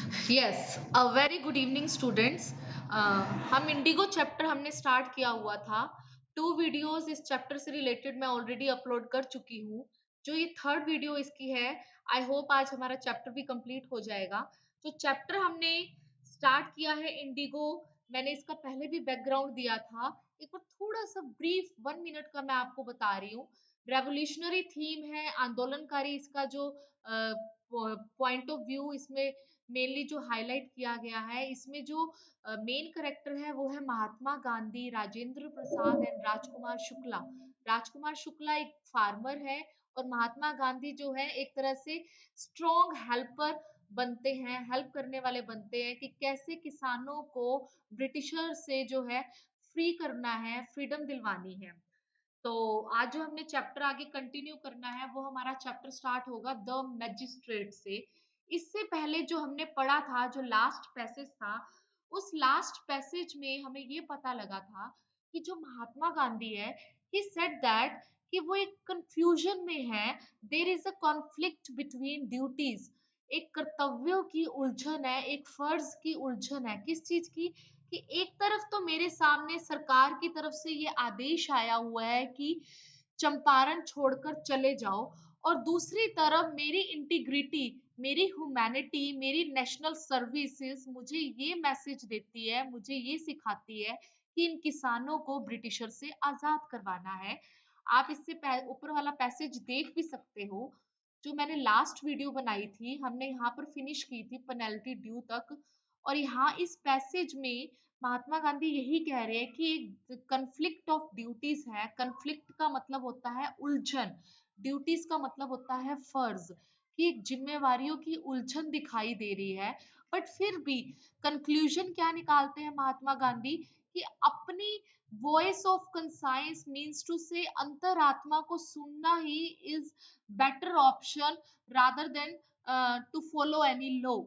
Yes, a very good evening students. हम Indigo chapter हमने start किया हुआ था। 2 वीडियोस इस चैप्टर से रिलेटेड मैं ऑलरेडी अपलोड कर चुकी हूँ। जो ये थर्ड वीडियो इसकी है, आई होप आज हमारा चैप्टर भी कंप्लीट हो जाएगा। जो चैप्टर हमने स्टार्ट किया है इंडिगो, मैंने इसका पहले भी बैकग्राउंड दिया था। एक बार थोड़ा सा ब्रीफ 1 मिनट का मैं आपको बता रही हूँ। रेवोल्यूशनरी थीम है, आंदोलनकारी इसका जो पॉइंट ऑफ व्यू इसमें मेनली जो हाईलाइट किया गया है, इसमें जो मेन करेक्टर है वो है महात्मा गांधी, राजेंद्र प्रसाद एंड राजकुमार शुक्ला। राजकुमार शुक्ला एक फार्मर है और महात्मा गांधी जो है एक तरह से स्ट्रॉन्ग हेल्पर बनते हैं, हेल्प करने वाले बनते हैं कि कैसे किसानों को ब्रिटिशर से जो है फ्री करना है, फ्रीडम दिलवानी है। तो आज जो हमने चैप्टर आगे कंटिन्यू करना है वो हमारा चैप्टर स्टार्ट होगा द मैजिस्ट्रेट से। इससे पहले जो हमने पढ़ा था, जो लास्ट पैसेज था, उस लास्ट पैसेज में हमें ये पता लगा था कि जो महात्मा गांधी है, ही सेड दैट कि वो एक कंफ्यूजन में है। There is a conflict between duties. एक कर्तव्यों की उलझन है, एक फर्ज की उलझन है। किस चीज की? कि एक तरफ तो मेरे सामने सरकार की तरफ से ये आदेश आया हुआ है कि चंपारण छोड़कर चले जाओ, और दूसरी तरफ मेरी इंटीग्रिटी, मेरी ह्यूमैनिटी, मेरी नेशनल सर्विसेज मुझे ये मैसेज देती है, मुझे ये सिखाती है कि इन किसानों को ब्रिटिशर से आजाद करवाना है। आप इससे ऊपर वाला पैसेज देख भी सकते हो। जो मैंने लास्ट वीडियो बनाई थी, हमने यहाँ पर फिनिश की थी पेनल्टी ड्यू तक। और यहाँ इस पैसेज में महात्मा गांधी यही कह रहे हैं कि एक कन्फ्लिक्ट ऑफ ड्यूटीज है। कन्फ्लिक्ट का मतलब होता है उलझन, ड्यूटीज का मतलब होता है फर्ज, कि एक जिम्मेवारियों की उलझन दिखाई दे रही है। बट फिर भी कंक्लूजन क्या निकालते हैं महात्मा गांधी कि अपनी voice of conscience means to say अंतरात्मा को सुनना ही is better option rather than to follow any law.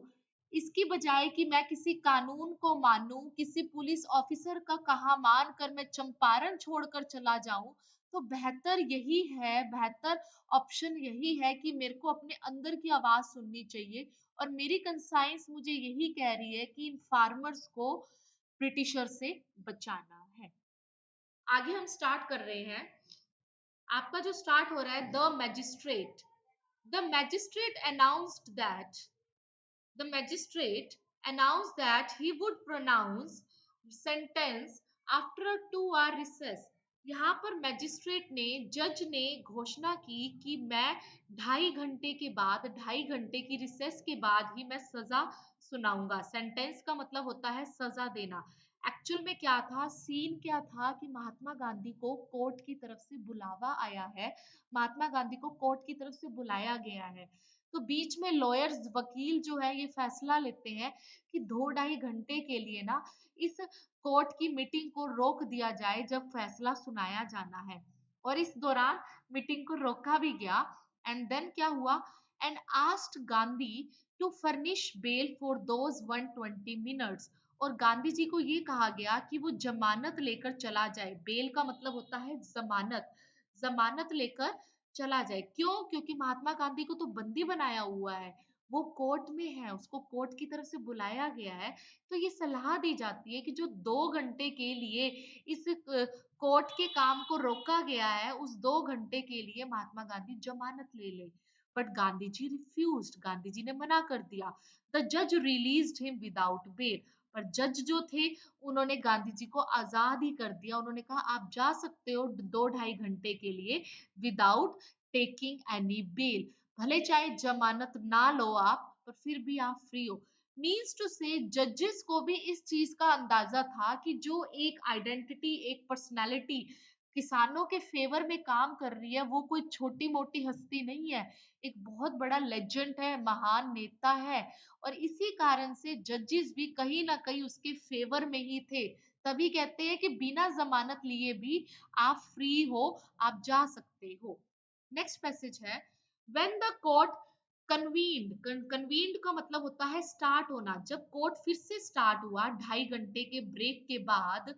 इसकी बजाय कि मैं किसी कानून को मानूं, किसी पुलिस ऑफिसर का कहा मान कर मैं चंपारण छोड़कर चला जाऊं, तो बेहतर यही है, बेहतर ऑप्शन यही है कि मेरे को अपने अंदर की आवाज सुननी चाहिए। और मेरी कंसाइंस मुझे यही कह रही है कि इन फार्मर्स को ब्रिटिशर से बचाना है। आगे हम स्टार्ट कर रहे हैं। आपका जो स्टार्ट हो रहा है the magistrate. The magistrate announced that The magistrate announced that he would pronounce sentence after a 2 hour recess. यहाँ पर मैजिस्ट्रेट ने, जज ने घोषणा की कि मैं 2.5 घंटे के बाद, 2.5 घंटे की रिसेस के बाद ही मैं सजा सुनाऊंगा। सेंटेंस का मतलब होता है सजा देना। एक्चुअल में क्या था, सीन क्या था कि महात्मा गांधी को कोर्ट की तरफ से बुलावा आया है। महात्मा गांधी को कोर्ट की तरफ से बुलाया गया है। तो बीच में लॉयर्स, वकील जो है ये फैसला लेते हैं कि 2-2.5 घंटे के लिए ना इस कोर्ट की मीटिंग को रोक दिया जाए जब फैसला सुनाया जाना है। और इस दौरान मीटिंग को रोका भी गया। एंड देन क्या हुआ, and asked Gandhi to furnish bail for those 120 minutes. और गांधी जी को ये कहा गया कि वो जमानत लेकर चला जाए। बेल का मतलब होता है जमानत। जमानत लेकर चला जाए। क्यों? क्योंकि महात्मा गांधी को तो बंदी बनाया हुआ है, वो कोर्ट में है, उसको कोर्ट की तरफ से बुलाया गया है। तो ये सलाह दी जाती है कि जो 2 घंटे के लिए इस कोर्ट के काम को रोका गया है, उस 2 घंटे के लिए महात्मा गांधी जमानत ले ले। बट गांधी जी रिफ्यूज्ड, गांधी जी ने मना कर दिया। द जज रिलीज्ड हिम विदाउट बेल। पर जज जो थे, उन्होंने गांधी जी को आजाद ही कर दिया। उन्होंने कहा आप जा सकते हो 2-2.5 घंटे के लिए विदाउट टेकिंग एनी बेल। भले चाहे जमानत ना लो आप, पर फिर भी आप फ्री हो। मीन्स टू से जजेस को भी इस चीज का अंदाजा था कि जो एक आइडेंटिटी, एक पर्सनालिटी किसानों के फेवर में काम कर रही है, वो कोई छोटी मोटी हस्ती नहीं है, एक बहुत बड़ा लेजेंड है, महान नेता है। और इसी कारण से जजेस भी कहीं ना कहीं उसके फेवर में ही थे। तभी कहते हैं कि बिना जमानत लिए भी आप फ्री हो, आप जा सकते हो। नेक्स्ट पैसेज है, when the court convened. Convened का मतलब होता है स्टार्ट होना। जब कोर्ट फिर से स्टार्ट हुआ 2.5 घंटे के ब्रेक के बाद,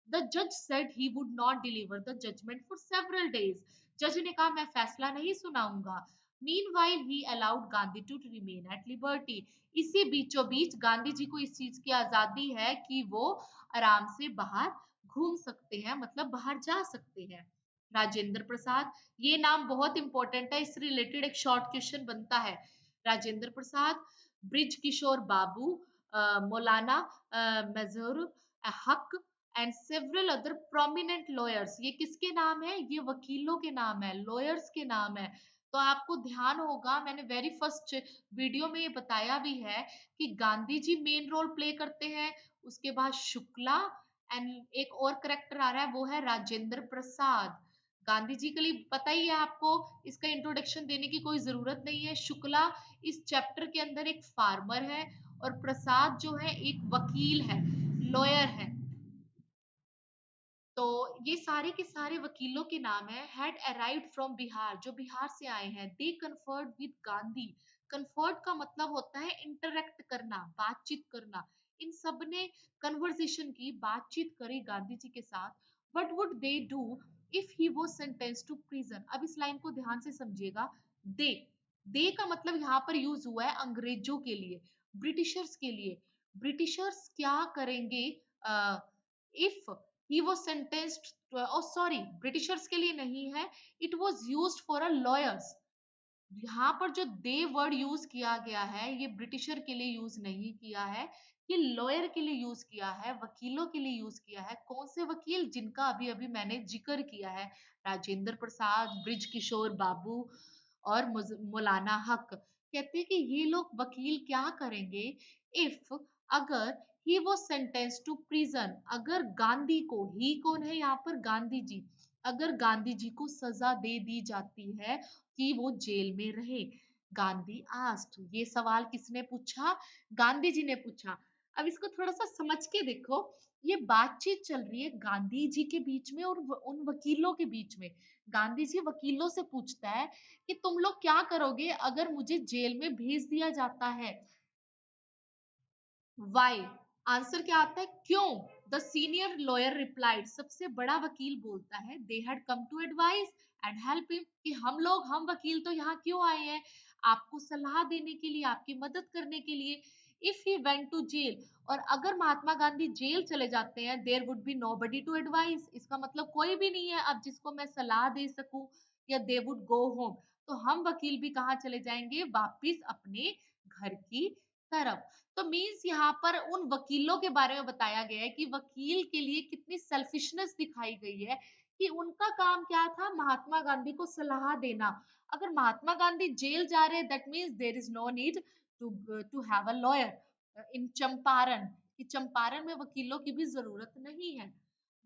द जज said he would not deliver the judgement for several days. जज ने कहा मैं फैसला नहीं सुनाऊंगा meanwhile he allowed Gandhi to remain at liberty. इसी बीचों बीच गांधी जी को इस चीज की आजादी है कि वो आराम से बाहर घूम सकते हैं, मतलब बाहर जा सकते हैं। राजेंद्र प्रसाद, ये नाम बहुत इंपॉर्टेंट है, इससे रिलेटेड एक शॉर्ट क्वेश्चन बनता है। राजेंद्र प्रसाद, ब्रिज किशोर बाबू, मौलाना मजहर हक and several other prominent lawyers. ये किसके नाम है? ये वकीलों के नाम है, लॉयर्स के नाम है। तो आपको ध्यान होगा, मैंने वेरी फर्स्ट वीडियो में ये बताया भी है कि Gandhi ji main role play करते हैं, उसके बाद शुक्ला एंड एक और करेक्टर आ रहा है वो है राजेंद्र प्रसाद। गांधी जी के लिए पता ही है आपको, इसका इंट्रोडक्शन देने की कोई जरूरत नहीं है। शुक्ला इस चैप्टर के अंदर एक फार्मर है और प्रसाद जो है एक वकील है, लॉयर है। तो ये सारे के सारे वकीलों के नाम है। हैड अराइव्ड फ्रॉम बिहार, जो बिहार से आए हैं। दे कन्फर्ड विद गांधी। कन्फर्ड का मतलब होता है इंटरेक्ट करना, बातचीत करना। इन सब ने कन्वर्सेशन की, बातचीत करी गांधी जी के साथ। What would they do if he was sentence to prison. अब इस लाइन को ध्यान से समझिएगा। दे, दे का मतलब यहाँ पर यूज हुआ है अंग्रेजों के लिए, ब्रिटिशर्स के लिए। ब्रिटिशर्स क्या करेंगे if he was sentenced oh sorry, Britishers के लिए नहीं है, it was used for a lawyers। यहाँ पर जो दे वर्ड यूज किया गया है ये ब्रिटिशर के लिए यूज नहीं किया है, ये लॉयर के लिए यूज किया है, वकीलों के लिए यूज किया है। कौन से वकील? जिनका अभी अभी मैंने जिक्र किया है, राजेंद्र प्रसाद, ब्रिज किशोर बाबू और मौलाना हक। कहते हैं कि ये लोग वकील क्या करेंगे इफ, अगर ही वो सेंटेंस टू प्रिजन, अगर गांधी को, ही कौन है यहाँ पर? गांधी जी। अगर गांधी जी को सजा दे दी जाती है कि वो जेल में रहे। गांधी आस्ट, ये सवाल किसने पूछा? गांधी जी ने पूछा। अब इसको थोड़ा सा समझ के देखो, ये बातचीत चल रही है गांधी जी के बीच में और उन वकीलों के बीच में। गांधी जी वकीलों से पूछता है कि तुम लोग क्या करोगे अगर मुझे जेल में भेज दिया जाता है। वाई, आंसर क्या आता है? क्यों? द सीनियर लॉयर रिप्लाइड, सबसे बड़ा वकील बोलता है, they had come to advise and help him, कि हम वकील तो यहाँ क्यों आए हैं? आपको सलाह देने के लिए, आपकी मदद करने के लिए। If he went to jail, और अगर महात्मा गांधी जेल चले जाते हैं, there would be nobody to advise, इसका मतलब कोई भी नहीं है अब जिसको मैं सलाह दे सकूं, या दे वुड गो होम, तो हम वकील भी कहाँ चले जाएंगे? वापिस अपने घर की तरफ। तो मीन्स यहाँ पर उन वकीलों के बारे में बताया गया है कि वकील के लिए कितनी सेल्फिशनेस दिखाई गई है, कि उनका काम क्या था? महात्मा गांधी को सलाह देना। अगर महात्मा गांधी जेल जा रहे हैं, that means there is no need to to have a lawyer in Champaran, कि चंपारण में वकीलों की भी जरूरत नहीं है।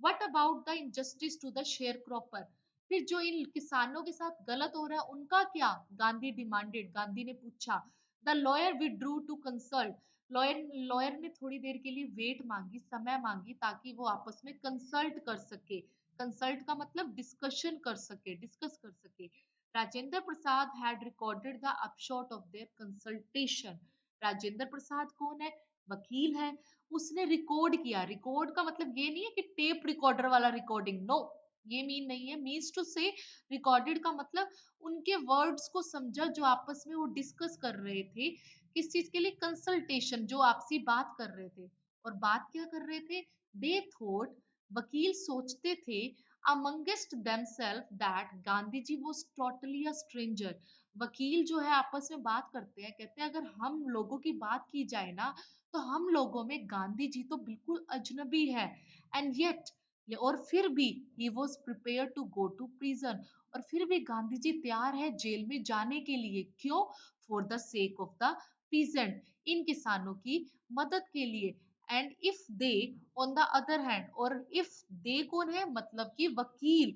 What about the injustice to the share cropper, फिर जो इन किसानों के साथ गलत हो रहा है उनका क्या? गांधी डिमांडेड, गांधी ने पूछा। The lawyer withdrew to consult, lawyer lawyer ने थोड़ी देर के लिए वेट मांगी, समय मांगी, ताकि वो आपस में कंसल्ट कर सके। कंसल्ट का मतलब डिस्कशन कर सके, डिस्कस कर सके। Rajendra Prasad had recorded the upshot of their consultation. Rajendra Prasad कौन है? वकील है। उसने रिकॉर्ड किया, रिकॉर्ड का मतलब ये नहीं है कि टेप रिकॉर्डर वाला रिकॉर्डिंग, नो, ये मीन नहीं है। मीन्स टू से रिकॉर्डेड का मतलब उनके वर्ड्स को समझा जो आपस में वो डिस्कस कर रहे थे। किस चीज के लिए? कंसल्टेशन, जो आपसी बात कर रहे थे। और बात क्या कर रहे थे? दे थॉट, वकील सोचते थे, amongst themselves that Gandhi ji was totally a stranger. वकील जो है आपस में बात करते हैं, कहते हैं अगर हम लोगों की बात की जाए ना, तो हम लोगों में गांधी जी तो बिल्कुल अजनबी है। एंड येट, और फिर भी he was prepare to go to prison, और फिर भी गांधी जी तैयार है जेल में जाने के लिए। क्यों? For the sake of the peasant, इन किसानों की मदद के लिए। And if they, on the other hand, और इफ दे कौन है? मतलब कि वकील।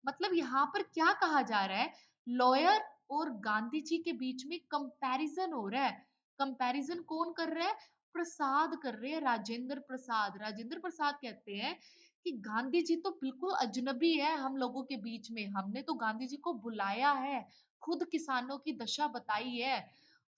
मतलब यहाँ पर क्या कहा जा रहा है? लॉयर और गांधी जी के बीच में कंपैरिजन हो रहा है। कंपैरिजन कौन कर रहा है? प्रसाद कर रहे हैं, राजेंद्र प्रसाद। राजेंद्र प्रसाद कहते हैं कि गांधी जी तो बिल्कुल अजनबी है हम लोगों के बीच में, हमने तो गांधी जी को बुलाया है, खुद किसानों की दशा बताई है,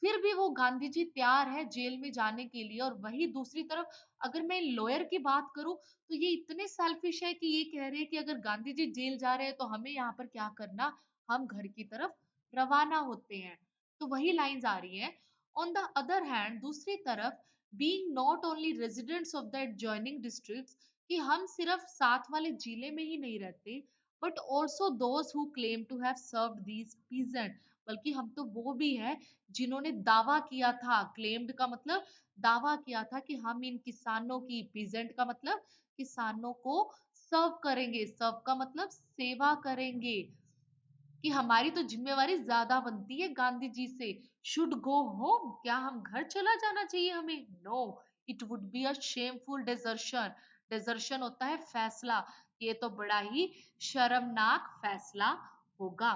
फिर भी वो गांधी जी तैयार है जेल में जाने के लिए। और वही दूसरी तरफ अगर मैं लॉयर की बात करूं, तो ये इतने सेल्फिश है कि ये कह रहे हैं कि अगर गांधी जी जेल जा रहे हैं तो हमें यहाँ पर क्या करना? हम घर की तरफ रवाना होते हैं। तो वही लाइंस आ रही है। ऑन द अदर हैंड, दूसरी तरफ, being not only residents of the adjoining districts, कि हम सिर्फ साथ वाले जिले में ही नहीं रहते, but also those who claim to have served these peasant, बल्कि हम तो वो भी है जिन्होंने दावा किया था, क्लेम्ड का मतलब दावा किया था कि हम इन किसानों की, पीजेंट का मतलब किसानों को सर्व करेंगे, सर्व का मतलब सेवा करेंगे, कि हमारी तो जिम्मेवारी ज्यादा बनती है गांधी जी से। शुड गो होम, क्या हम घर चला जाना चाहिए हमें? No, it would be a shameful desertion. Desertion होता है फैसला, ये तो बड़ा ही शर्मनाक फैसला होगा।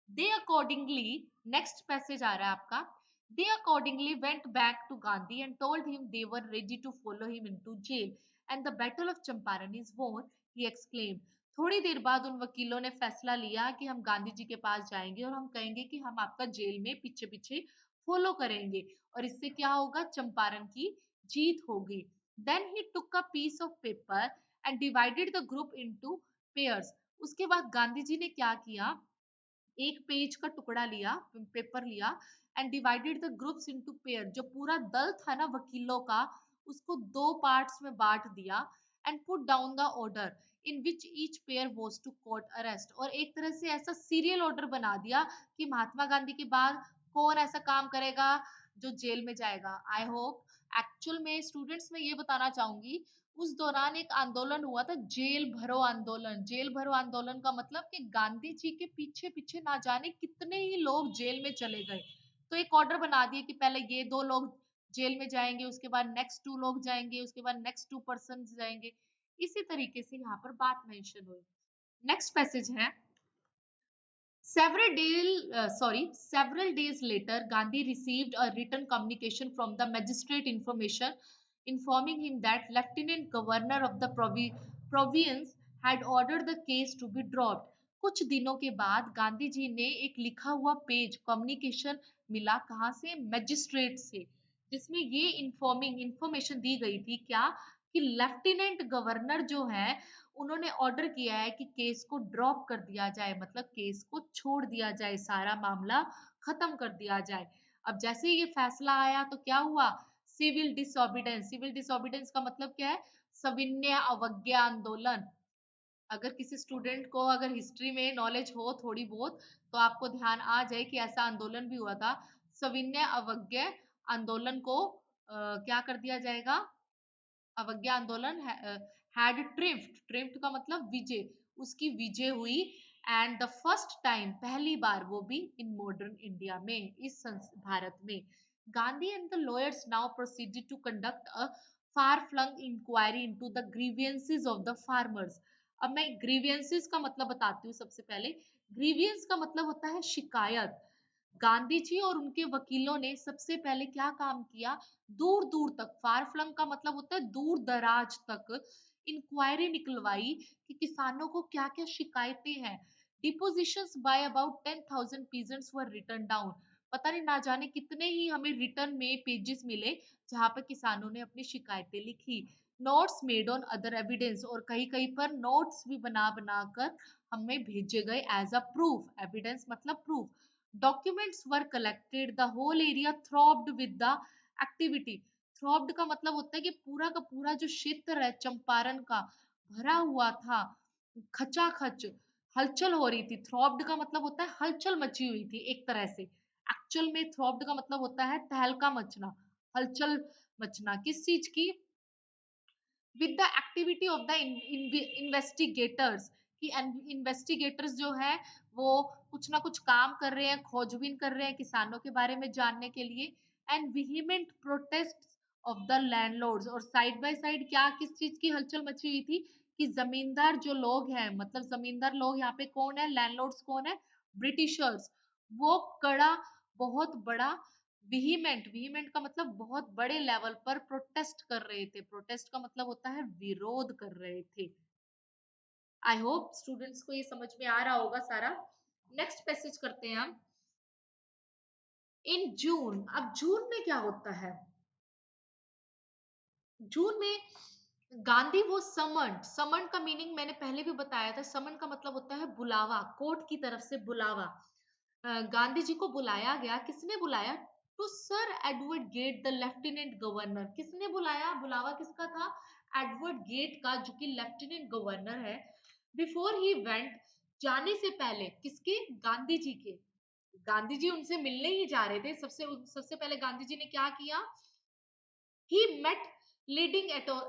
दे अकॉर्डिंगली, नेक्स्ट पैसेज आ रहा है आपका, they accordingly went back to Gandhi and told him they were ready to follow him into jail, and the battle of Champaran is won, he exclaimed। थोड़ी देर बाद उन वकीलों ने फैसला लिया कि हम गांधी जी के पास जाएंगे और हम कहेंगे कि हम आपका जेल में पीछे पीछे फॉलो करेंगे, और इससे क्या होगा, चंपारण की जीत होगी। Then he took a piece of paper and divided the group into pairs. उसके बाद गांधी जी ने क्या किया, एक पेज का टुकड़ा लिया, पेपर लिया, and divided the groups into pair. जो पूरा दल था ना वकीलों का, उसको दो पार्ट्स में बांट दिया, and put down the order in which each pair was to court arrest. और एक तरह से ऐसा सीरियल ऑर्डर बना दिया कि महात्मा गांधी के बाद कौन ऐसा काम करेगा जो जेल में जाएगा। आई होप, एक्चुअल में स्टूडेंट्स, मैं ये बताना चाहूंगी, उस दौरान एक आंदोलन हुआ था, जेल भरो आंदोलन। जेल भरो आंदोलन का मतलब कि गांधी जी के पीछे पीछे ना जाने कितने ही लोग जेल में चले गए। तो एक ऑर्डर बना दिए कि पहले ये दो लोग जेल में जाएंगे, उसके बाद नेक्स्ट टू लोग जाएंगे, उसके बाद नेक्स्ट टू पर्सन जाएंगे। इसी तरीके से यहाँ पर बात मेंशन हुई। नेक्स्ट पैसेज है, several days later, Gandhi received a written communication from the magistrate information informing him that Lieutenant Governor of the province had ordered the case to be dropped. कुछ दिनों के बाद गांधी जी ने एक लिखा हुआ पेज, कम्युनिकेशन मिला, कहाँ से, मैजिस्ट्रेट से, जिसमें ये इंफॉर्मेशन दी गई थी क्या, कि लेफ्टिनेंट गवर्नर जो है, उन्होंने ऑर्डर किया है कि केस को ड्रॉप कर दिया जाए, मतलब केस को छोड़ दिया जाए, सारा मामला खत्म कर दिया जाए। अब जैसे ही ये फैसला आया तो क्या हुआ, सिविल डिसोबीडेंस। सिविल डिसोबीडेंस का मतलब क्या है, सविनय अवज्ञा आंदोलन। अगर किसी स्टूडेंट को अगर हिस्ट्री में नॉलेज हो थोड़ी बहुत, तो आपको ध्यान आ जाए कि ऐसा आंदोलन भी हुआ था। सविनय अवज्ञा आंदोलन को क्या कर दिया जाएगा, अवज्ञा आंदोलन हैड ट्रिम्फ्ड, ट्रिम्फ्ड का मतलब विजय, उसकी विजय हुई। एंड द फर्स्ट टाइम, पहली बार वो भी इन मॉडर्न इंडिया में, इस भारत में। Gandhi and the lawyers now proceeded to conduct a far flung inquiry into the grievances of the farmers. अब मैं ग्रीवियंसेस का मतलब बताती हूँ सबसे पहले। ग्रीवियंस का मतलब होता है शिकायत। गांधी जी और उनके वकीलों ने सबसे पहले क्या काम किया, दूर दूर तक, फार फ्लंग का मतलब होता है दूर दराज तक, इंक्वायरी निकलवाई कि किसानों को क्या क्या शिकायतें हैं। Depositions by about 10,000 peasants were written down. पता नहीं ना जाने कितने ही हमें रिटर्न में पेजेस मिले जहां पर किसानों ने अपनी शिकायतें लिखी। Notes made on other evidence, और कहीं कहीं पर नोट्स भी बना बना कर हमें भेजे गए एज अ प्रूफ। एविडेंस मतलब proof. Documents were collected, the whole area throbbed with the activity। Throbbed का मतलब होता है कि पूरा का पूरा जो क्षेत्र है चंपारण का, भरा हुआ था, खचाखच हलचल हो रही थी। थ्रॉब्ड का मतलब होता है हलचल मची हुई थी एक तरह से। एक्चुअल में थ्रॉब्ड का मतलब होता है तहलका मचना, हलचल मचना, किस चीज की, with the activity of the investigators, कि इन्वेस्टिगेटर्स जो है वो कुछ ना कुछ काम कर रहे हैं, खोजबीन कर रहे हैं किसानों के बारे में जानने के लिए। And vehement protest of the landlords, और साइड बाय साइड क्या, किस चीज की हलचल मची हुई थी, कि जमींदार जो लोग हैं, मतलब जमींदार लोग यहाँ पे कौन है, लैंडलॉर्ड्स कौन है, ब्रिटिशर्स, वो कड़ा, बहुत बड़ा, विहीमेंट, विहीमेंट का मतलब बहुत बड़े लेवल पर प्रोटेस्ट कर रहे थे। प्रोटेस्ट का मतलब होता है विरोध कर रहे थे। आई होप स्टूडेंट्स को ये समझ में आ रहा होगा सारा। नेक्स्ट पैसेज करते हैं हम। इन जून, अब जून में क्या होता है, जून में गांधी वो समन, समन का मीनिंग मैंने पहले भी बताया था, समन का मतलब होता है बुलावा, कोर्ट की तरफ से बुलावा। गांधी जी को बुलाया गया। किसने बुलाया? To sir Edward Gait the lieutenant governor. किसने बुलाया? बुलावा किसका था? एडवर्ड गेट का, जो कि लेफ्टिनेंट गवर्नर है। बिफोर ही वेंट, जाने से पहले। किसके? गांधी जी के। गांधी जी उनसे मिलने ही जा रहे थे। सबसे सबसे पहले गांधी जी ने क्या किया? He met leading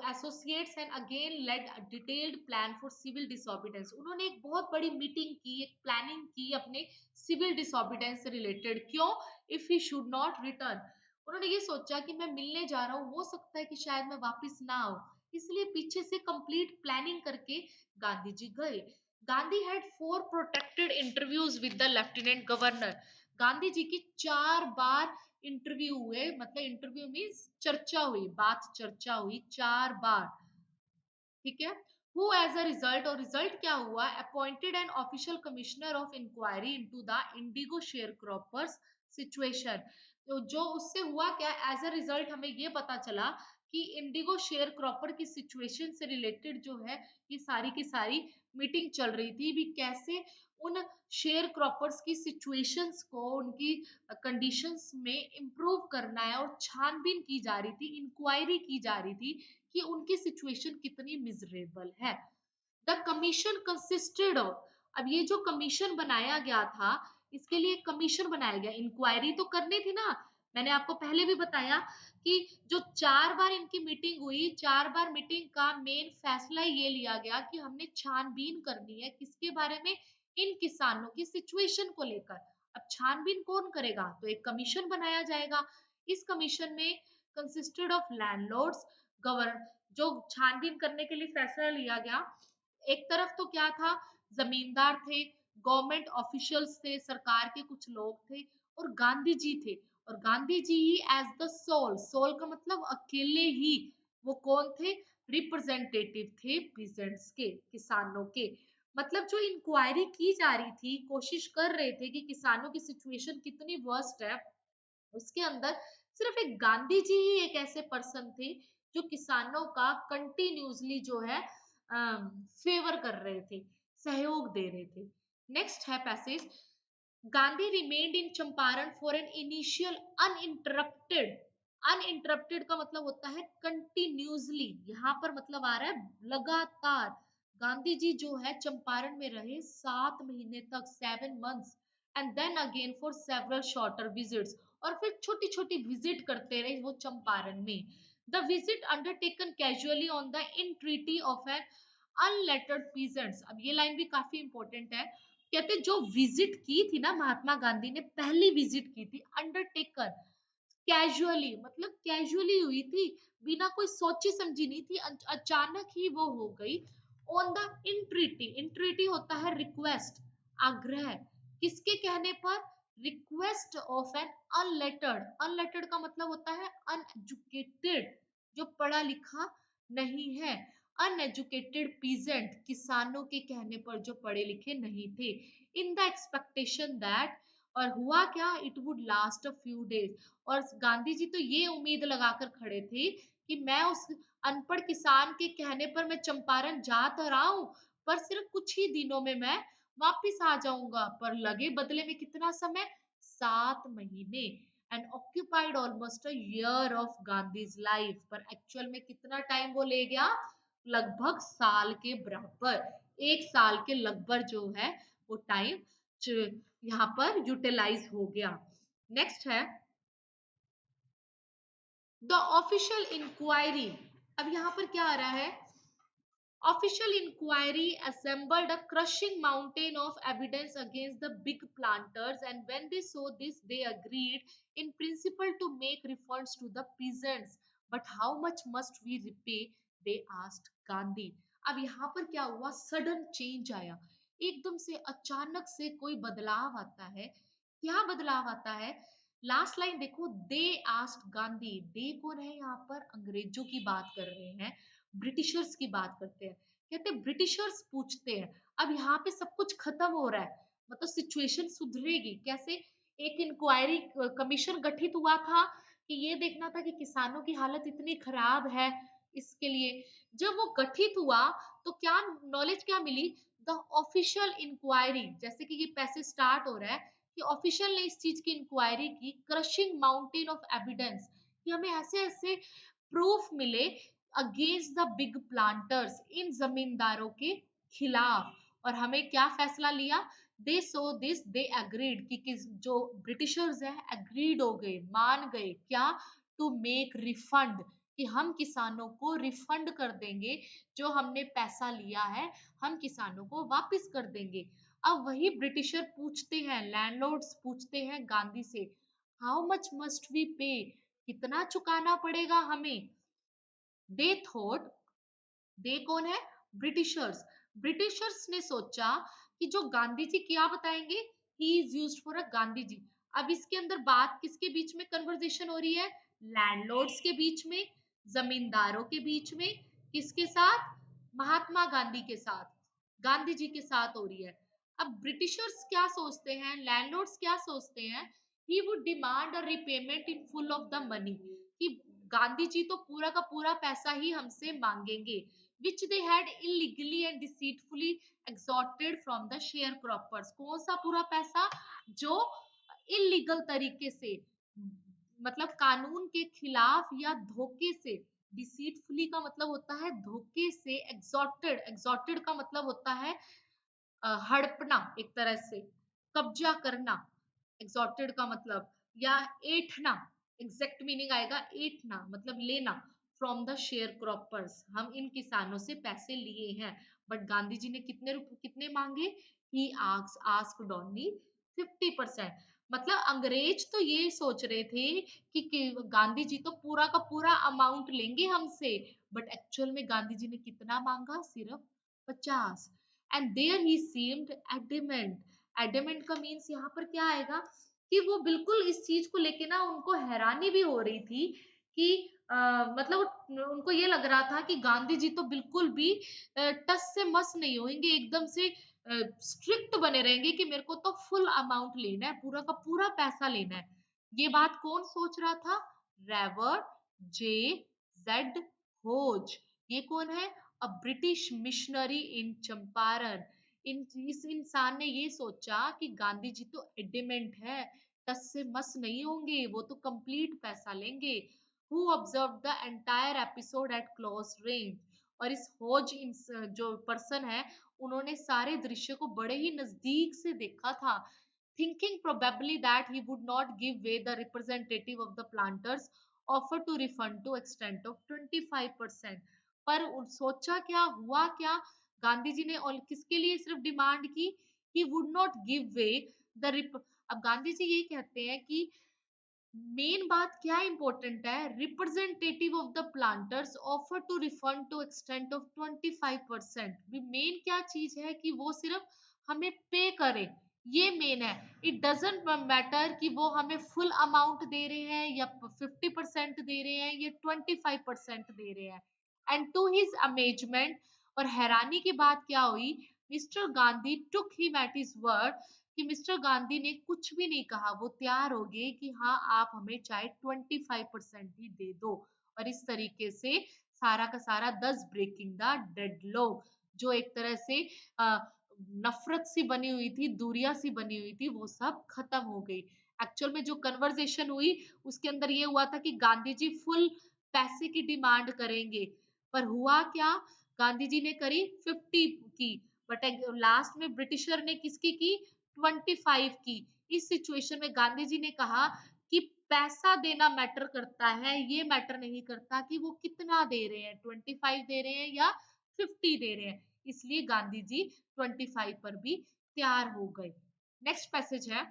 associates and again led a detailed plan for civil disobedience. उन्होंने एक बहुत बड़ी मीटिंग की, एक प्लानिंग की अपने सिविल डिसोबिडेंस से रिलेटेड। क्यों? If he should not return, उन्होंने ये सोचा कि मैं मिलने जा रहा हूँ, हो सकता है कि शायद मैं वापस ना आऊं, इसलिए पीछे से कंप्लीट प्लानिंग करके गांधी जी गए। Gandhi had 4 protected interviews with the lieutenant governor. Gandhi ji की 4 बार इंटरव्यू हुए, मतलब इंटरव्यू मीन्स चर्चा हुई, बात चर्चा हुई 4 बार। ठीक है। हु एज अ रिजल्ट, और रिजल्ट क्या हुआ? Appointed an official commissioner of inquiry into the indigo share croppers situation. तो जो उससे हुआ क्या, एज अ रिजल्ट हमें ये पता चला कि इंडिगो शेयर क्रॉपर की सिचुएशन से रिलेटेड जो है ये सारी की सारी मीटिंग चल रही थी भी, कैसे उन शेयर क्रॉपर्स की सिचुएशंस को, उनकी कंडीशंस में इम्प्रूव करना है, और छानबीन की जा रही थी, इंक्वायरी की जा रही थी कि उनकी सिचुएशन कितनी मिजरेबल है। द कमीशन कंसिस्टेड ऑफ, अब ये जो कमीशन बनाया गया था, इसके लिए कमीशन बनाया गया, इंक्वायरी तो करनी थी ना। मैंने आपको पहले भी बताया कि जो 4 बार इनकी मीटिंग हुई, 4 बार मीटिंग का मेन फैसला ये लिया गया कि हमने छानबीन करनी है किसके बारे में? इन किसानों की सिचुएशन को लेकर। अब छानबीन कौन करेगा? तो एक कमीशन बनाया जाएगा। इस कमीशन में कंसिस्टेड ऑफ लैंडलॉर्ड्स, गवर्न, जो छानबीन करने के लिए फैसला लिया गया, एक तरफ तो क्या था? जमींदार थे, गवर्नमेंट ऑफिशियल्स थे, सरकार के कुछ लोग थे, और गांधी जी थे। और गांधी जी ही एज द सोल, सोल का मतलब अकेले ही, वो कौन थे? रिप्रेजेंटेटिव थे पीजेंट्स के, किसानों के। मतलब जो इंक्वायरी की जा रही थी, कोशिश कर रहे थे कि किसानों की सिचुएशन कितनी वर्स्ट है, उसके अंदर सिर्फ एक गांधी जी ही एक ऐसे पर्सन थे जो किसानों का कंटिन्यूसली जो है फेवर कर रहे थे, सहयोग दे रहे थे। नेक्स्ट है passage, Gandhi remained in Champaran for an initial uninterrupted. Uninterrupted का मतलब होता है कंटिन्यूसली, यहाँ पर मतलब आ रहा है लगातार। गांधी जी जो है चंपारण में रहे 7 महीने तक, 7 months, and then again for several shorter visits, और फिर छोटी छोटी विजिट करते रहे वो चंपारण में। The visit undertaken casually on the entreaty of an unlettered peasants. अब ये लाइन भी काफी इंपॉर्टेंट है। कहते जो विजिट की थी ना महात्मा गांधी ने, पहली विजिट की थी, अंडरटेकर, कैजुअली, मतलब कैजुअली हुई थी, बिना कोई सोची समझी नहीं थी, अचानक ही वो हो गई। ऑन द इंट्रीटी, इंट्रीटी होता है रिक्वेस्ट, आग्रह, किसके कहने पर? Request of an unlettered, unlettered का मतलब होता है अनएजुकेटेड, जो पढ़ा लिखा नहीं है, अनएजुकेटेड पीजेंट, किसानों के कहने पर जो पढ़े लिखे नहीं थे, इन द एक्सपेक्टेशन दैट, और हुआ क्या? It would last a few days. और गांधी जी तो ये उम्मीद लगाकर खड़े थे कि मैं उस अनपढ़ किसान के कहने पर मैं चंपारण जा तो रहा हूं, पर सिर्फ कुछ ही दिनों में मैं वापिस आ जाऊंगा। पर लगे बदले में कितना समय? 7 महीने, and occupied almost a year of Gandhi's life. पर एक्चुअल में कितना टाइम वो ले गया? लगभग साल के बराबर, 1 साल के लगभग जो है वो टाइम यहाँ पर यूटिलाइज हो गया। नेक्स्ट है द ऑफिशियल इंक्वायरी। अब यहाँ पर क्या आ रहा है? Official inquiry assembled a crushing mountain of evidence against the big planters, and when they saw this, they agreed in principle to make refunds to the peasants. But how much must we repay? They asked Gandhi. अब यहाँ पर क्या हुआ? Sudden change आया, एकदम से अचानक से कोई बदलाव आता है। क्या बदलाव आता है? लास्ट लाइन देखो, दे आस्क्ड गांधी। दे कौन है यहाँ पर? अंग्रेजों की बात कर रहे हैं, ब्रिटिशर्स की बात करते हैं। कहते हैं ब्रिटिशर्स पूछते हैं। अब यहाँ पे सब कुछ खत्म हो रहा है, मतलब सिचुएशन सुधरेगी कैसे? एक इंक्वायरी कमीशन गठित हुआ था कि ये देखना था कि किसानों की हालत इतनी खराब है, इसके लिए जब वो गठित हुआ तो क्या नॉलेज क्या मिली? द ऑफिशियल इंक्वायरी, जैसे कि ये पैसे स्टार्ट हो रहा है, कि ऑफिशियल ने इस चीज की इंक्वायरी की, क्रशिंग माउंटेन ऑफ एविडेंस, कि हमें ऐसे ऐसे प्रूफ मिले अगेंस्ट द बिग प्लांटर्स, इन जमींदारों के खिलाफ। और हमें क्या फैसला लिया? दे सो दिस दे एग्रीड, कि जो ब्रिटिशर्स हैं एग्रीड हो गए, मान गए क्या? टू मेक रिफंड, कि हम किसानों को रिफंड कर देंगे, जो हमने पैसा लिया है हम किसानों को वापस कर देंगे। अब वही ब्रिटिशर पूछते हैं, लैंडलॉर्ड्स पूछते हैं गांधी से, हाउ मच मस्ट वी पे, कितना चुकाना पड़ेगा हमें? दे थॉट, दे कौन है? ब्रिटिशर्स। ब्रिटिशर्स ने सोचा कि जो गांधी जी क्या बताएंगे, he is used for a Gandhi ji. अब इसके अंदर बात किसके बीच में कन्वर्सेशन हो रही है? लैंडलॉर्ड्स के बीच में, जमींदारों के बीच में, किसके साथ? महात्मा गांधी के साथ, गांधी जी के साथ हो रही है। अब ब्रिटिशर्स क्या सोचते हैं, लैंडलॉर्ड्स क्या सोचते हैं? He would demand a repayment in full of the money, कि गांधी जी तो पूरा का पूरा पैसा ही हमसे मांगेंगे, which they had illegally and deceitfully extorted from the sharecroppers। कौन सा पूरा पैसा? जो इलीगल तरीके से, मतलब कानून के खिलाफ या धोखे से, डिसीटफुली का मतलब होता है धोखे से, एक्सॉर्टेड, एक्सॉर्टेड का मतलब होता है हड़पना, एक तरह से कब्जा करना, एक्सॉर्टेड का मतलब, या एठना, एग्जैक्ट मीनिंग आएगा एठना, मतलब लेना, फ्रॉम द शेयर क्रॉपर्स, हम इन किसानों से पैसे लिए हैं। बट गांधी जी ने कितने रुपए, कितने मांगे? He asked only 50%। मतलब अंग्रेज तो ये सोच रहे थे कि गांधी जी तो पूरा का पूरा अमाउंट लेंगे हमसे, बट एक्चुअल में गांधी जी ने कितना मांगा? सिर्फ 50। And there he seemed adamant. Adamant का मीन्स यहाँ पर क्या आएगा, कि वो बिल्कुल इस चीज को लेके ना उनको हैरानी भी हो रही थी, कि मतलब उनको ये लग रहा था कि गांधी जी तो बिल्कुल भी टस से मस नहीं होंगे, एकदम से स्ट्रिक्ट बने रहेंगे कि मेरे को तो फुल अमाउंट लेना है, पूरा का पूरा पैसा लेना है। ये बात कौन सोच रहा था? रेवर जे जेड होज। ये कौन है? अ ब्रिटिश मिशनरी इन चंपारण। इस इंसान ने ये सोचा कि गांधी जी तो एडिमेंट है, टस से मस नहीं होंगे, वो तो कंप्लीट पैसा लेंगे। Who observe the entire episode eight close range. और इस होज जो पर्सन है, उन्होंने सारे दृश्य को बड़े ही नजदीक से देखा था, thinking probably that he would not give way, the representative of the planters offered to refund to extent of 25%। पर सोचा क्या, हुआ क्या? गांधी जी ने और किसके लिए सिर्फ डिमांड की? he would not give way the अब गांधी जी ये कहते हैं कि मेन बात क्या इंपॉर्टेंट है, representative of the planters offer to refund to extent of 25%। Main क्या चीज है कि वो सिर्फ हमें पे करे, ये मेन है। इट डजेंट मैटर कि वो हमें फुल अमाउंट दे रहे हैं या 50% दे रहे हैं या 25% दे रहे हैं। एंड टू हिज अमेजमेंट, और हैरानी की बात क्या हुई, mister Gandhi took him at his word, कि मिस्टर गांधी ने कुछ भी नहीं कहा, वो तैयार हो गए कि हाँ आप हमें चाहे 25% ही दे दो। और इस तरीके से सारा का सारा दस ब्रेकिंग द डेडलॉक, जो एक तरह से नफरत सी बनी हुई थी, दूरियां सी बनी हुई थी, वो सब खत्म हो गई। एक्चुअल में जो कन्वर्सेशन हुई उसके अंदर ये हुआ था कि गांधी जी फुल पैसे की डिमांड करेंगे, पर हुआ क्या? गांधी जी ने करी 50 की, बट लास्ट में ब्रिटिशर ने किसकी की? 25 की। इस सिचुएशन में गांधी जी ने कहा कि पैसा देना मैटर करता है, ये मैटर नहीं करता कि वो कितना दे रहे हैं, 25 दे रहे हैं या 50 दे रहे हैं। इसलिए गांधी जी 25 पर भी तैयार हो गए। नेक्स्ट पैसेज है,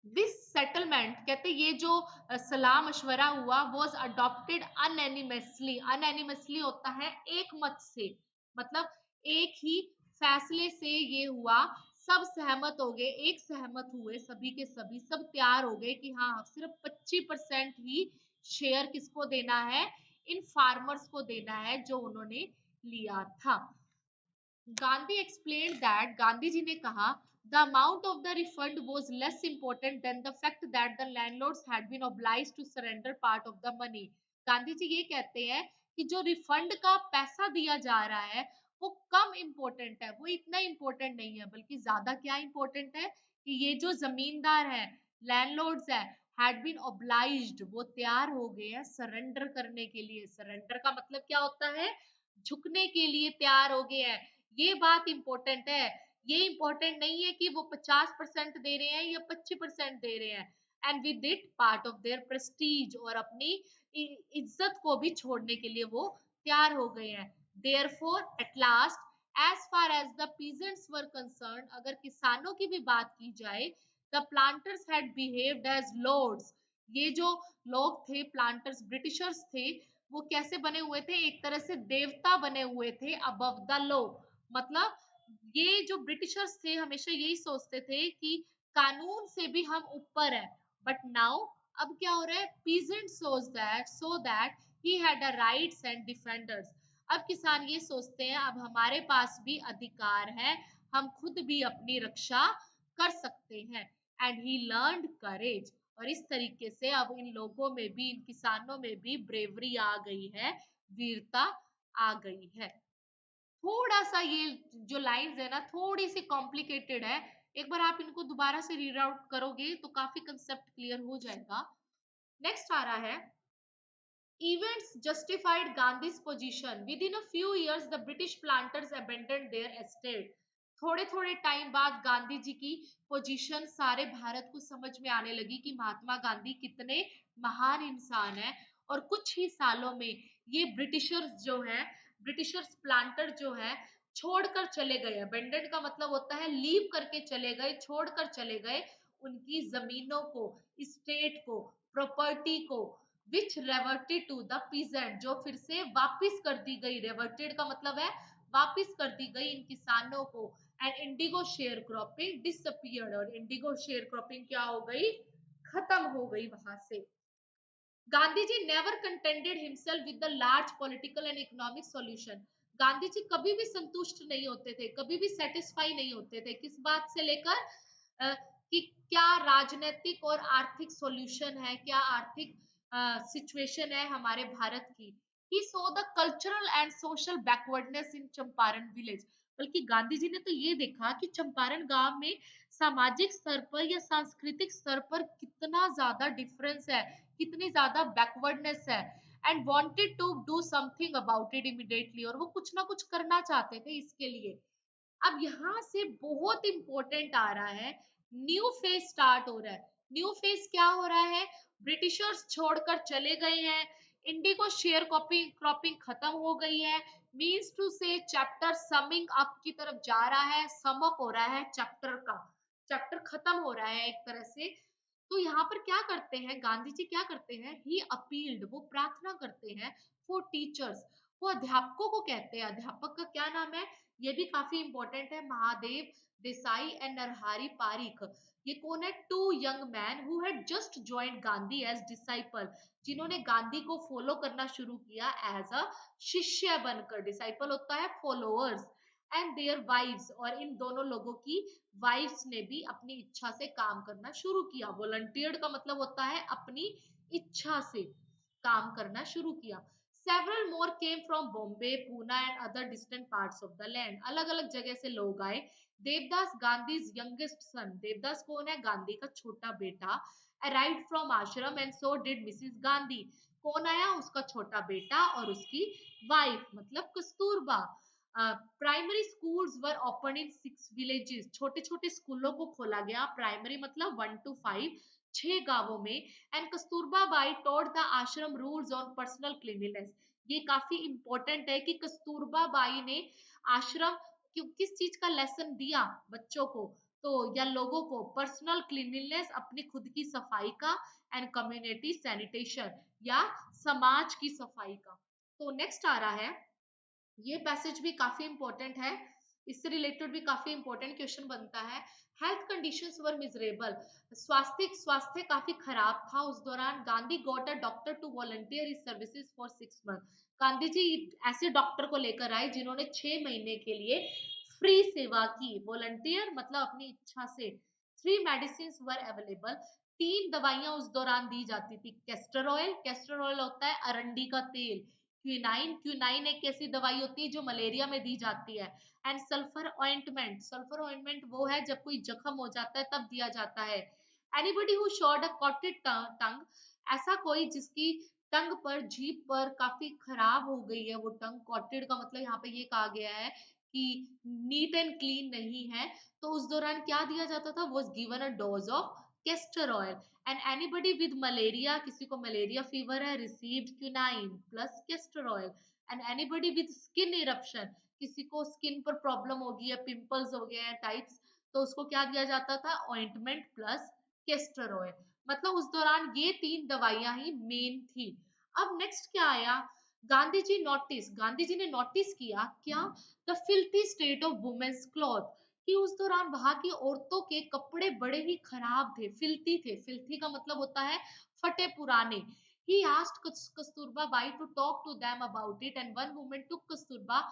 दिस सेटलमेंट, कहते ये जो सलाह मशवरा हुआ वॉज अडॉप्टेड अनएनिमसली। अनएनिमसली होता है एक मत से, मतलब एक ही फैसले से ये हुआ, सब सहमत हो गए, एक सहमत हुए, सभी के सभी सब तैयार हो गए कि हाँ सिर्फ 25% ही शेयर किसको देना है? इन फार्मर्स को देना है जो उन्होंने लिया था। गांधी एक्सप्लेन्ड दैट, गांधी जी ने कहा, the amount of the refund was less important than the fact that the landlords had been obliged to surrender part of the money. Gandhi ji ये कहते हैं कि जो रिफंड का पैसा दिया जा रहा है वो कम इंपॉर्टेंट है, वो इतना इंपॉर्टेंट नहीं है, बल्कि ज्यादा क्या इंपॉर्टेंट है कि ये जो जमींदार है, लैंडलॉर्ड्स है, हैड बीन ऑब्लाइज्ड, वो तैयार हो गए हैं सरेंडर करने के लिए। सरेंडर का मतलब क्या होता है? झुकने के लिए तैयार हो गए हैं। ये बात इंपॉर्टेंट है। ये इंपॉर्टेंट नहीं है कि वो 50% दे रहे हैं या 25% दे रहे हैं। And with it part of their Prestige, और अपनी इज्जत को भी छोड़ने के लिए वो तैयार हो गए हैं। Therefore at last, as far as the peasants were concerned, अगर किसानों की भी बात की जाए, the planters had behaved as lords. ये जो लोग थे, प्लांटर्स, ब्रिटिशर्स थे, वो कैसे बने हुए थे? एक तरह से देवता बने हुए थे, अबव द लॉ। मतलब ये जो ब्रिटिशर्स थे हमेशा यही सोचते थे कि कानून से भी हम ऊपर है। बट नाउ अब क्या हो रहा है? पीजेंट सोच that, so that he had a rights and defenders. अब किसान ये सोचते हैं अब हमारे पास भी अधिकार है, हम खुद भी अपनी रक्षा कर सकते हैं। एंड ही लर्नड करेज, और इस तरीके से अब इन लोगों में भी, इन किसानों में भी ब्रेवरी आ गई है, वीरता आ गई है। थोड़ा सा ये जो लाइंस है ना, थोड़ी सी कॉम्प्लिकेटेड है। एक बार आप इनको दोबारा से रीड आउट करोगे तो काफी कंसेप्ट क्लियर हो जाएगा। नेक्स्ट आ रहा है, events justified Gandhi's position. Within a few years, the British planters abandoned their estate. थोड़े थोड़े टाइम बाद गांधी जी की पोजीशन सारे भारत को समझ में आने लगी कि महात्मा गांधी कितने महान इंसान है। और कुछ ही सालों में ये ब्रिटिशर्स जो है, ब्रिटिशर्स प्लांटर जो है, छोड़कर चले गए। अबेंडन का मतलब होता है लीव करके चले गए, छोड़कर चले गए उनकी जमीनों को, स्टेट को, प्रॉपर्टी को, विच रेवर्टेड टू द पीजेंट, जो फिर से वापिस कर दी गई। रेवर्टेड का मतलब है वापिस कर दी गई इन किसानों को। And indigo share cropping disappeared, और इंडिगो शेयर क्रॉपिंग क्या हो गई? खत्म हो गई वहां से। Gandhi ji never contented himself with the large political and economic solution. Gandhi ji कभी भी संतुष्ट नहीं होते थे, कभी भी सेटिस्फाई नहीं होते थे। किस बात से लेकर? कि क्या राजनीतिक और आर्थिक सॉल्यूशन है, क्या आर्थिक सिचुएशन है हमारे भारत की। He saw the cultural and social backwardness in Champaran village. बल्कि गांधी जी ने तो ये देखा कि चंपारण गांव में सामाजिक स्तर पर या सांस्कृतिक स्तर पर कितना ज्यादा डिफरेंस है, कितनी ज्यादा बैकवर्डनेस है। And wanted to do something about it immediately, और वो कुछ ना कुछ करना चाहते थे इसके लिए। अब यहां से बहुत इंपॉर्टेंट आ रहा है, न्यू फेज स्टार्ट हो रहा है। न्यू फेज क्या हो रहा है? ब्रिटिशर्स छोड़कर चले गए हैं, इंडिगो शेयर क्रॉपिंग क्रॉपिंग खत्म हो गई है। मीन्स टू से चैप्टर समिंग अप की तरफ जा रहा है, सम अप हो रहा है चैप्टर का, चैप्टर खत्म हो रहा है एक तरह से। तो यहाँ पर क्या करते हैं गांधी जी? क्या करते हैं? ही अपील्ड, वो प्रार्थना करते हैं फॉर टीचर्स। वो अध्यापकों को कहते हैं। अध्यापक का क्या नाम है? ये भी काफी इंपॉर्टेंट है, महादेव देसाई एंड नरहरि पारिक। ये कौन है? Two young men who had just joined Gandhi as disciple, जिन्होंने गांधी को फॉलो करना शुरू किया एज अ शिष्य बनकर। डिसाइपल होता है फॉलोअर्स। एंड देयर वाइव्स, और इन दोनों लोगों की वाइफ्स ने भी अपनी इच्छा से काम करना शुरू किया। वॉलंटियर्ड का मतलब होता है अपनी इच्छा से काम करना शुरू किया। Several more came from Bombay, Poona and other distant parts of the land. अलग अलग जगह से लोग आए। देवदास गांधीज यंगेस्ट सन, देवदास कौन है? गांधी का छोटा बेटा। अराइव्ड फ्रॉम आश्रम and so did Mrs Gandhi. कौन आया? उसका छोटा बेटा और उसकी वाइफ, मतलब Kasturba. Primary schools were open in 6 villages, छोटे छोटे स्कूलों को खोला गया। प्राइमरी मतलब 1 to 5, 6 गांवों में। And Kasturba by taught the आश्रम रूल्स ऑन पर्सनल क्लीनलीनेस। ये काफी इंपॉर्टेंट है कि कस्तूरबा बाई ने आश्रम किस चीज का लेसन दिया बच्चों को, तो या लोगों को? पर्सनल क्लीनलीनेस, अपनी खुद की सफाई का। एंड कम्युनिटी सैनिटेशन, या समाज की सफाई का। तो नेक्स्ट आ रहा है, ये पैसेज भी काफी इंपॉर्टेंट है, इससे रिलेटेड भी काफी इंपॉर्टेंट क्वेश्चन बनता है। हेल्थ कंडीशंस वर मिजरेबल, स्वास्थ्य स्वास्थ्य काफी खराब था उस दौरान। Gandhi got a doctor to volunteer his services for 6 month. Gandhi ji ऐसे डॉक्टर को लेकर आए जिन्होंने 6 महीने के लिए फ्री सेवा की। वॉलंटियर मतलब अपनी इच्छा से। 3 मेडिसिन वर अवेलेबल, 3 दवाइयां उस दौरान दी जाती थी। कैस्टर ऑयल, कैस्टर ऑयल होता है अरंडी का तेल। क्विनाइन, क्विनाइन एक ऐसी दवाई होती है जो मलेरिया में दी जाती है। And sulphur ointment, sulphur ointment वो है जब कोई जख्म हो जाता है तब दिया जाता है। एनीबडी हु शॉर्ड अ कॉटेड टंग, ऐसा कोई जिसकी टंग पर, जीभ पर काफी खराब हो गई है वो टंग, कॉटेड का मतलब यहाँ पे ये कहा गया है कि नीट एंड क्लीन नहीं है, तो उस दौरान क्या दिया जाता था, was given a dose of castor oil. And anybody with malaria, किसी को मलेरिया फीवर है, received quinine plus castor oil. And anybody with skin eruption, किसी को स्किन पर प्रॉब्लम होगी या पिंपल्स हो गए हैं टाइप्स, तो उसको क्या दिया जाता था, ऑइंटमेंट प्लस कैस्टर ऑयल। मतलब उस दौरान ये तीन दवाइयां ही मेन थी। अब नेक्स्ट क्या आया, गांधी जी ने नोटिस किया क्या, the filthy state of women's cloth, कि उस दौरान वहां की औरतों के कपड़े बड़े ही खराब थे, फिल्थी थे। फिल्थी का मतलब होता है फटे पुराने। He asked Kasturba Bai to talk to them about it, and one woman took Kasturba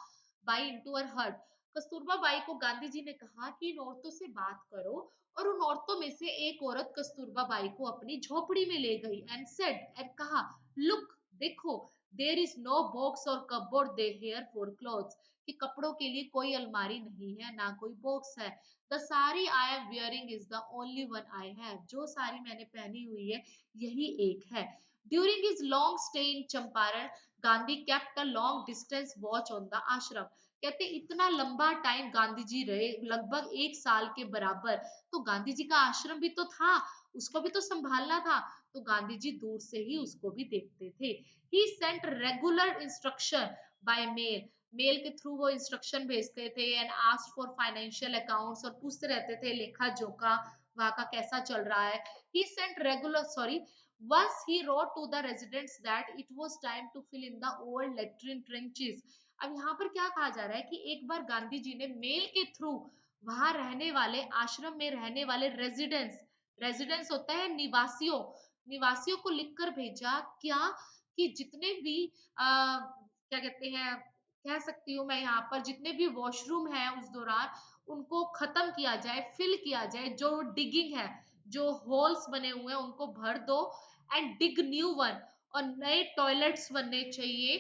Bai into her hut. Kasturba by को गांधी जी ने कहा कि इन औरतों से बात करो, और उन औरतों में से एक औरत कस्तूरबा बाई को अपनी झोपड़ी में ले गई एंड सेड, एंड कहा, लुक, देखो, देयर इज नो बॉक्स और cupboard they hear for clothes, कि कपड़ों के लिए कोई अलमारी नहीं है, ना कोई बॉक्स है। The sari I am wearing is the only one I have, जो साड़ी मैंने पहनी हुई है यही एक है। During his long stay in Champaran, Gandhi kept a long distance watch on the आश्रम। कहते इतना लंबा टाइम गांधी जी रहे, लगभग एक साल के बराबर, तो गांधी जी का आश्रम भी तो था, उसको भी तो संभालना था, तो गांधी जी दूर से ही उसको भी देखते थे। He sent regular instruction by mail, mail के थ्रू वो इंस्ट्रक्शन भेजते थे, and ask for financial accounts, और पूछते रहते थे लेखा जोखा वहां का कैसा चल रहा है। He sent regular sorry once he wrote to the residents that it was time to fill in the old latrine trenches। अब यहाँ पर क्या कहा जा रहा है कि एक बार गांधी जी ने मेल के थ्रू वहां रहने वाले, आश्रम में रहने वाले रेजिडेंट्स, रेजिडेंट्स होता है निवासियों, निवासियों को लिखकर भेजा क्या, कि जितने भी क्या कहते हैं, कह सकती हूँ मैं यहाँ पर, जितने भी वॉशरूम है उस दौरान उनको खत्म किया जाए, फिल किया जाए, जो डिगिंग है, जो होल्स बने हुए हैं उनको भर दो, एंड डिग न्यू वन, और नए टॉयलेट्स बनने चाहिए,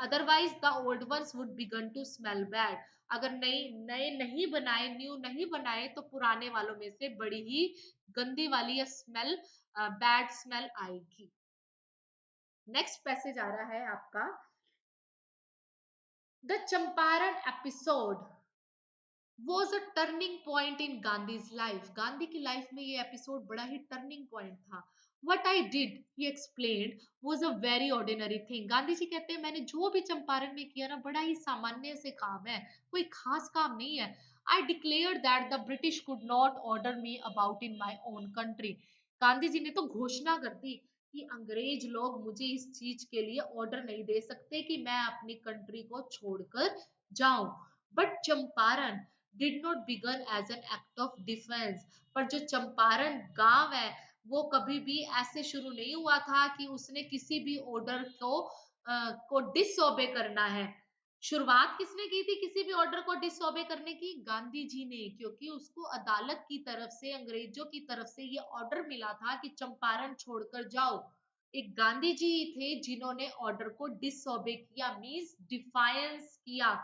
otherwise the old ones would begin to smell bad. अगर नए नए नहीं बनाए, न्यू नहीं बनाए, तो पुराने वालों में से बड़ी ही गंदी वाली या स्मेल, बैड स्मेल आएगी। नेक्स्ट पैसेज आ रहा है आपका, the Champaran episode was a turning point in Gandhi's life। Gandhi की लाइफ में ये एपिसोड बड़ा ही टर्निंग पॉइंट था। What I did, he explained, was a very ordinary thing। Gandhi ji कहते हैं मैंने जो भी चंपारण में किया ना, बड़ा ही सामान्य से काम है, कोई खास काम नहीं है। I declared that the British could not order me about in my own country। Gandhi ji ने तो घोषणा कर दी कि अंग्रेज लोग मुझे इस चीज के लिए ऑर्डर नहीं दे सकते कि मैं अपनी कंट्री को छोड़कर जाऊं। But Champaran did not begin as an act of defense। पर जो चंपारण गांव है वो कभी भी ऐसे शुरू नहीं हुआ था कि उसने किसी भी ऑर्डर को डिसओबे करना है। शुरुआत किसने की थी किसी भी ऑर्डर को डिसओबे करने की, गांधी जी ने, क्योंकि उसको अदालत की तरफ से, अंग्रेजों की तरफ से ये ऑर्डर मिला था कि चंपारण छोड़कर जाओ। एक गांधी जी थे जिन्होंने ऑर्डर को डिसओबे किया, मींस डिफायंस किया,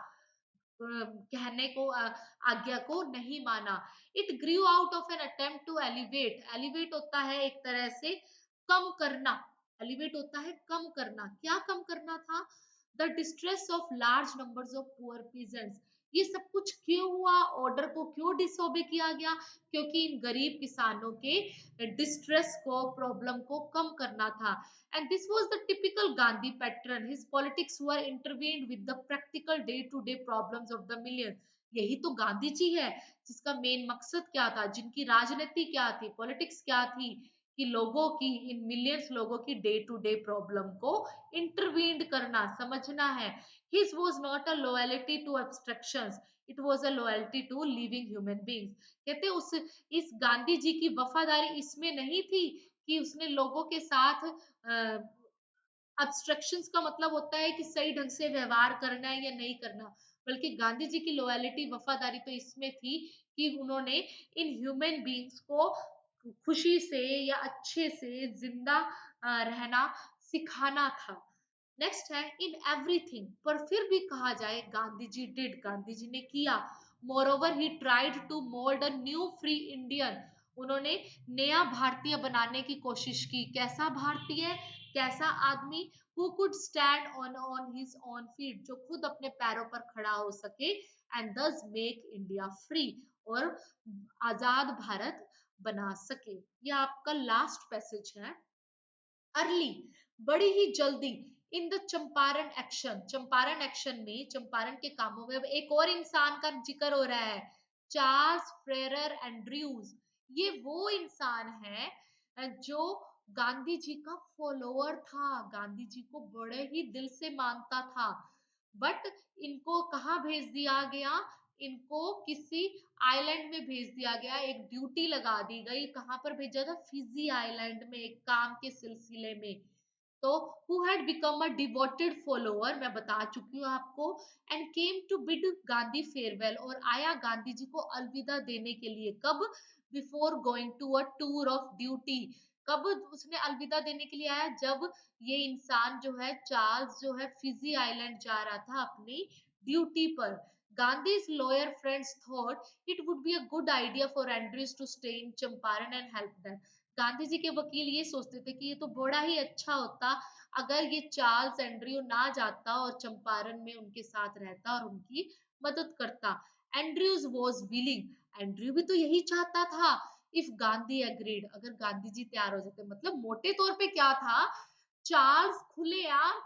कहने को, आज्ञा को नहीं माना। It grew out of an attempt to elevate, elevate होता है एक तरह से कम करना, एलिवेट होता है कम करना, क्या कम करना था, the distress of large numbers of poor peasants. ये सब कुछ क्यों हुआ, ऑर्डर को क्यों डिसओबे किया गया, क्योंकि इन गरीब किसानों के डिस्ट्रेस को, प्रॉब्लम को कम करना था। And this was the typical Gandhi pattern। His politics were intervened with the practical day-to-day problems of the millions। यही तो गांधी जी है जिसका मेन मकसद क्या था, जिनकी राजनीति क्या थी, पॉलिटिक्स क्या थी, कि लोगों की, इन मिलियंस लोगों की डे टू डे प्रॉब्लम को इंटरवीन करना, समझना है। His was not a loyalty to abstractions, it was a loyalty to living human beings। कहते उस, इस गांधी जी की वफादारी इसमें नहीं थी कि उसने लोगों के साथ, अब्स्ट्रक्शंस का मतलब होता है कि सही ढंग से व्यवहार करना है या नहीं करना, बल्कि गांधी जी की लॉयलिटी, वफादारी तो इसमें थी कि उन्होंने इन ह्यूमन बींग्स को खुशी से या अच्छे से जिंदा रहना सिखाना था। नेक्स्ट है इन एवरीथिंग, पर फिर भी कहा जाए गांधी जी डिड, गांधी जी ने किया। Moreover he tried to mould a new free Indian, उन्होंने नया भारतीय बनाने की कोशिश की। कैसा भारतीय, कैसा आदमी, who could stand on on his own feet, जो खुद अपने पैरों पर खड़ा हो सके, एंड दस मेक इंडिया फ्री, और आजाद भारत बना सके। यह आपका लास्ट पैसेज है। अर्ली, बड़ी ही जल्दी, in the Champaran action, Champaran action में, चंपारण के कामों में अब एक और इंसान का जिक्र हो रहा है, चार्ल्स फ्रेरर एंड्रयूज। ये वो इंसान है जो गांधी जी का फॉलोअर था, गांधी जी को बड़े ही दिल से मानता था। बट इनको कहाँ भेज दिया गया, इनको किसी आइलैंड में भेज दिया गया, एक ड्यूटी लगा दी गई। कहां पर भेजा था, फिजी आइलैंड में, एक काम के सिलसिले में। तो who had become a devoted follower, मैं बता चुकी हूँ आपको, and came to bid Gandhi farewell, और आया गांधी जी को अलविदा देने के लिए। कब, before going to a tour of duty, कब उसने अलविदा देने के लिए आया, जब ये इंसान जो है, चार्ल्स जो है, फिजी आइलैंड जा रहा था अपनी ड्यूटी पर। Gandhi's lawyer friends thought it would be a good idea for Andrews to stay in Champaran and help them. Gandhi ji के वकील ये सोचते थे कि ये तो बड़ा ही अच्छा होता अगर ये चार्ल्स एंड्रयू ना जाता और चंपारण में उनके साथ रहता और उनकी मदद करता। एंड्रयूज वॉज विलिंग, एंड्रयू भी तो यही चाहता था। इफ गांधी एग्रीड, अगर गांधी जी तैयार हो जाते, मतलब मोटे तौर पे क्या था, चार्ल्स खुलेआम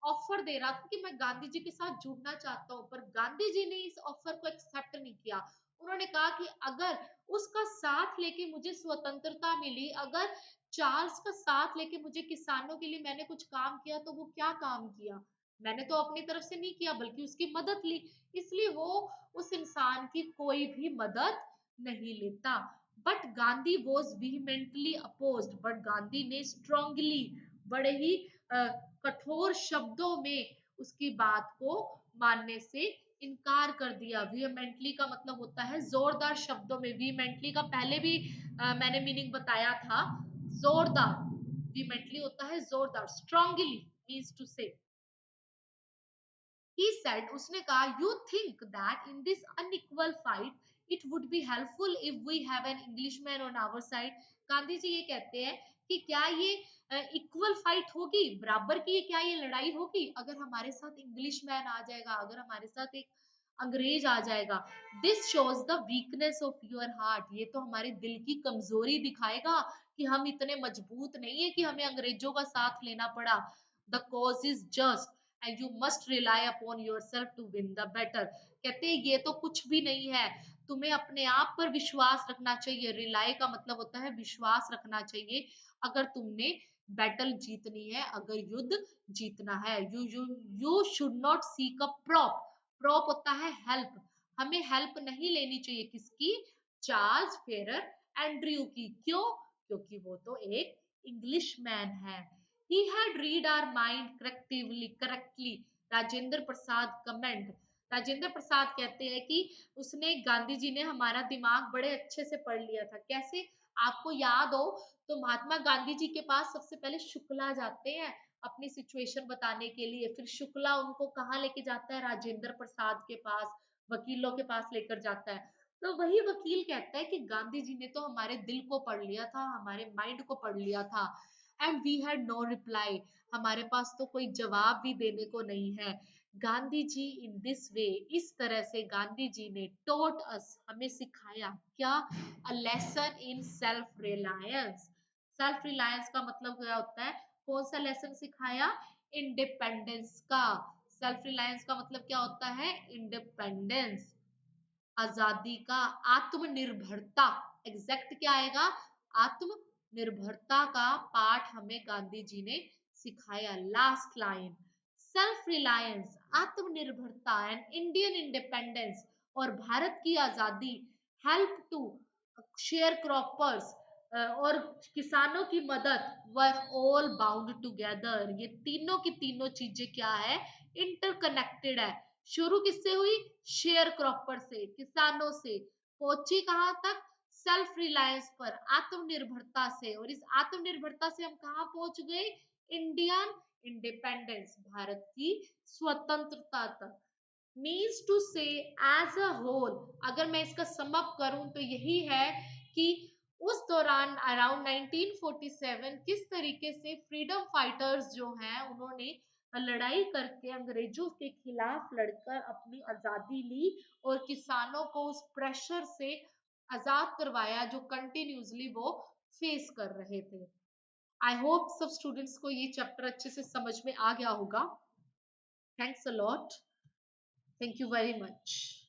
ऑफर दे रहा था कि मैं गांधी जी के साथ जुड़ना चाहता हूँ, पर गांधी जी ने इस ऑफर को एक्सेप्ट नहीं किया। उन्होंने कहा कि अगर उसका साथ लेके मुझे स्वतंत्रता मिली, अगर चार्ल्स का साथ लेके मुझे किसानों के लिए मैंने कुछ काम किया, तो वो क्या काम किया, मैंने तो अपनी तरफ से नहीं किया बल्कि उसकी मदद ली, इसलिए वो उस इंसान की कोई भी मदद नहीं लेता। But Gandhi was vehemently opposed, but Gandhi ने स्ट्रांगली, बड़े ही कठोर शब्दों में उसकी बात को मानने से इनकार कर दिया। vehemently का मतलब होता है जोरदार शब्दों में, vehemently का पहले भी मैंने मीनिंग बताया था, जोरदार। vehemently होता है जोरदार, strongly means to say। He said, उसने कहा, you think that in this unequal fight it would be helpful if we have an Englishman on our side। Gandhi ji ये कहते हैं कि क्या ये इक्वल फाइट होगी, बराबर की क्या ये लड़ाई होगी अगर हमारे साथ इंग्लिश मैन आ जाएगा, अगर हमारे साथ एक अंग्रेज आ जाएगा। This shows the weakness of your heart, ये तो हमारे दिल की कमजोरी दिखाएगा कि हम इतने मजबूत नहीं है कि हमें अंग्रेजों का साथ लेना पड़ा। The cause is just and you must rely upon yourself to win the better. कहते हैं ये तो कुछ भी नहीं है, तुम्हें अपने आप पर विश्वास रखना चाहिए। रिलाई का मतलब होता है विश्वास रखना चाहिए, अगर तुमने बैटल जीतनी है, अगर युद्ध जीतना है। You you you should not seek a prop, prop होता है हेल्प, हमें हेल्प नहीं लेनी चाहिए, किसकी, चार्ल्स फेरर एंड्रयू की। क्यों, क्योंकि वो तो एक इंग्लिश मैन है। He had read our mind correctly, Rajendra Prasad comment. Rajendra Prasad कहते हैं कि उसने, गांधी जी ने हमारा दिमाग बड़े अच्छे से पढ़ लिया था। कैसे, आपको याद हो तो महात्मा गांधी जी के पास सबसे पहले शुक्ला जाते हैं अपनी सिचुएशन बताने के लिए, फिर शुक्ला उनको कहाँ लेके जाता है, राजेंद्र प्रसाद के पास, वकीलों के पास लेकर जाता है। तो वही वकील कहता है कि गांधी जी ने तो हमारे दिल को पढ़ लिया था, हमारे माइंड को पढ़ लिया था, and we had no reply, हमारे पास तो कोई जवाब भी देने को नहीं है। Gandhi ji in this way, इस तरह से गांधी जी ने टोट अस, हमें सिखाया क्या, a lesson in self reliance. Self reliance का मतलब क्या होता है, कौन सा लेसन सिखाया, इंडिपेंडेंस का। सेल्फ रिलायंस का मतलब क्या होता है, इंडिपेंडेंस, आजादी का, आत्मनिर्भरता, एग्जैक्ट क्या आएगा, आत्मनिर्भरता का पाठ हमें गांधी जी ने सिखाया। लास्ट लाइन, सेल्फ रिलायंस, आत्मनिर्भरता एंड इंडियन इंडिपेंडेंस, और भारत की आजादी, हेल्प टू शेयर क्रॉपर्स, और किसानों की मदद, वर ऑल बाउंड टुगेदर। ये तीनों की तीनों चीजें क्या है, इंटरकनेक्टेड है। शुरू किससे हुई, शेयर क्रॉपर से, किसानों से, पहुंची कहां तक, सेल्फ रिलायंस पर, आत्मनिर्भरता से, और इस आत्मनिर्भरता से हम कहां पहुंच गए, इंडियन इंडिपेंडेंस, भारत की स्वतंत्रता तक। मीन्स टू से एज अ होल, अगर मैं इसका सम अप करूं तो यही है कि उस दौरान अराउंड 1947 किस तरीके से फ्रीडम फाइटर्स जो हैं उन्होंने लड़ाई करके अंग्रेजों के खिलाफ लड़कर अपनी आजादी ली और किसानों को उस प्रेशर से आजाद करवाया जो कंटिन्यूसली वो फेस कर रहे थे। आई होप सब स्टूडेंट्स को ये चैप्टर अच्छे से समझ में आ गया होगा। Thanks a lot, thank you very much.